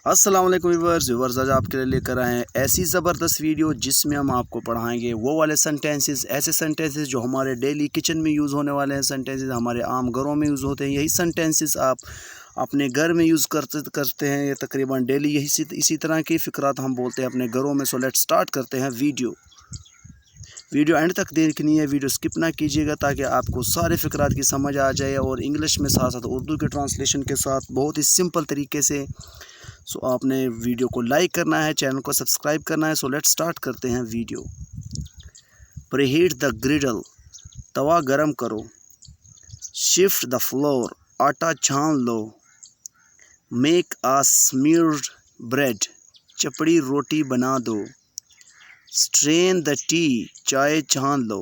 अस्सलाम वालेकुम व्यूअर्स आज आपके लिए लेकर आए हैं ऐसी ज़बरदस्त वीडियो जिसमें हम आपको पढ़ाएंगे वो वाले सेंटेंसेस, ऐसे सेंटेंसेस जो हमारे डेली किचन में यूज़ होने वाले हैं, सेंटेंसेस हमारे आम घरों में यूज़ होते हैं। यही सेंटेंसेस आप अपने घर में यूज़ करते हैं। ये तकरीबन डेली इसी तरह की फ़िक्रात हम बोलते हैं अपने घरों में। सो लेट्स स्टार्ट करते हैं वीडियो एंड तक देखनी है, वीडियो स्किप ना कीजिएगा ताकि आपको सारे फ़िक्रात की समझ आ जाए और इंग्लिश में साथ साथ उर्दू के ट्रांसलेशन के साथ बहुत ही सिंपल तरीके से। सो आपने वीडियो को लाइक करना है, चैनल को सब्सक्राइब करना है। सो लेट्स स्टार्ट करते हैं वीडियो। प्रीहीट द ग्रिडल, तवा गरम करो। शिफ्ट द फ्लोर, आटा छान लो। मेक अ स्मीर्ड ब्रेड, चपड़ी रोटी बना दो। स्ट्रेन द टी, चाय छान लो।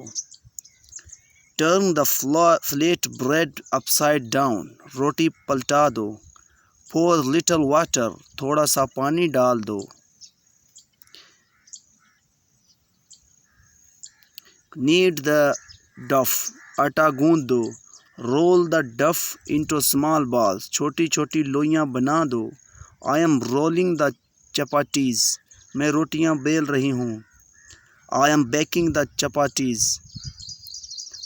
Turn the flat bread upside down, रोटी पलटा दो। pour little water, थोड़ा सा पानी डाल दो। knead the dough, आटा गूंद दो। roll the dough into small balls, छोटी छोटी लोइयां बना दो। I am rolling the chapatis, मैं रोटियां बेल रही हूँ। I am baking the chapatis,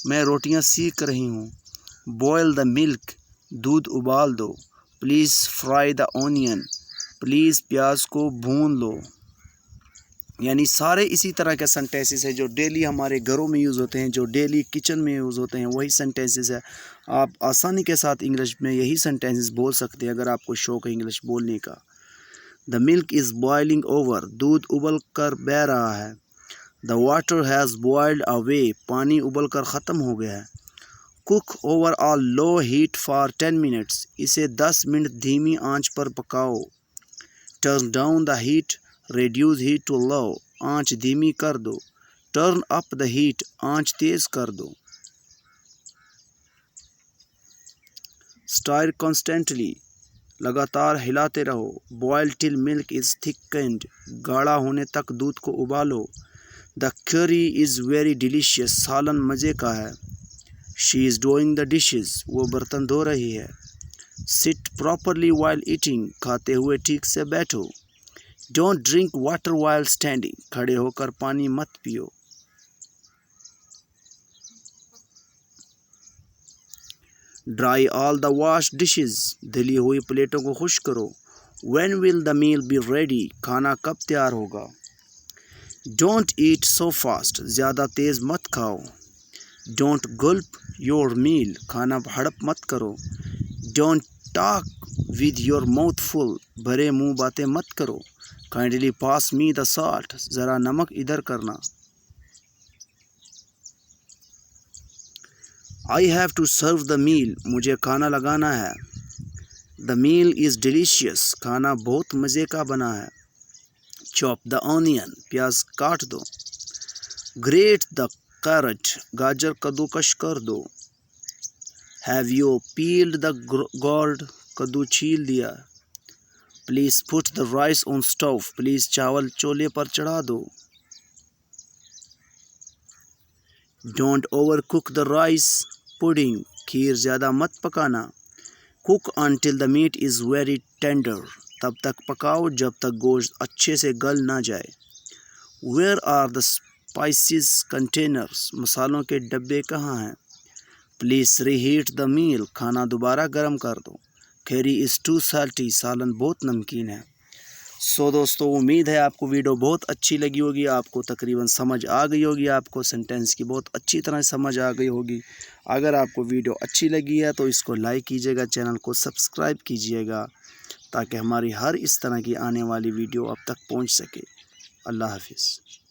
मैं रोटियां सीख रही हूँ। boil the milk, दूध उबाल दो। Please fry the onion, please प्याज को भून लो। यानी सारे इसी तरह के सेंटेंसेस है जो डेली हमारे घरों में यूज़ होते हैं, जो डेली किचन में यूज़ होते हैं, वही सेंटेंसेस है। आप आसानी के साथ इंग्लिश में यही सेंटेंसेस बोल सकते हैं अगर आपको शौक़ है इंग्लिश बोलने का। The milk is boiling over, दूध उबल कर बह रहा है। The water has boiled away, पानी उबल कर ख़त्म हो गया है। Cook over a low heat for 10 minutes, इसे 10 मिनट धीमी आंच पर पकाओ। Turn down the heat, reduce heat to low, आंच धीमी कर दो। टर्न अप द हीट, आंच तेज कर दो। स्टार कॉन्स्टेंटली, लगातार हिलाते रहो। Boil till milk is thickened, गाढ़ा होने तक दूध को उबालो। The curry is very delicious, सालन मज़े का है। She is doing the dishes, वो बर्तन धो रही है। सिट प्रॉपरली वाइल ईटिंग, खाते हुए ठीक से बैठो। Don't drink water while standing, खड़े होकर पानी मत पियो। Dry all the wash dishes, धुली हुई प्लेटों को खुश करो। When will the meal be ready, खाना कब तैयार होगा। डोंट ईट सो फास्ट, ज़्यादा तेज़ मत खाओ। डोंट गल्प योर मील, खाना हड़प मत करो। Don't talk with your mouth full, भरे मुंह बातें मत करो। Kindly pass me the salt, ज़रा नमक इधर करना। I have to serve the meal, मुझे खाना लगाना है। द मील इज़ डिलीशियस, खाना बहुत मज़े का बना है। चॉप द ऑनियन, प्याज काट दो। ग्रेट द कैरेट, गाजर कद्दूकश कर दो। Have you peeled the gourd, कद्दू छील दिया। Please put the rice on stove, please चावल चूल्हे पर चढ़ा दो। Don't over cook the rice pudding, खीर ज़्यादा मत पकाना। Cook until the meat is very tender, तब तक पकाओ जब तक गोश्त अच्छे से गल ना जाए। Where are the spices containers, मसालों के डब्बे कहाँ हैं। प्लीज़ रीहीट द मील, खाना दोबारा गर्म कर दो। करी इज़ टू साल्टी, सालन बहुत नमकीन है। सो दोस्तों, उम्मीद है आपको वीडियो बहुत अच्छी लगी होगी, आपको तकरीबन समझ आ गई होगी, आपको सेंटेंस की बहुत अच्छी तरह समझ आ गई होगी। अगर आपको वीडियो अच्छी लगी है तो इसको लाइक कीजिएगा, चैनल को सब्सक्राइब कीजिएगा ताकि हमारी हर इस तरह की आने वाली वीडियो आप तक पहुंच सके। अल्लाह हाफिज़।